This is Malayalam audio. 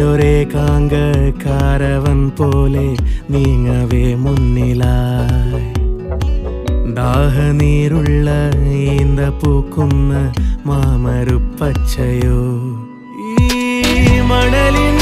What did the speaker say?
നീയൊരേകാങ്ക കാരവൻ പോലെ നീങ്ങവേ മുന്നിലായി ദാഹനീരുള്ള ഈന്ത പൂക്കുന്ന മാമരുപ്പച്ചയോ ഈ മണലിൽ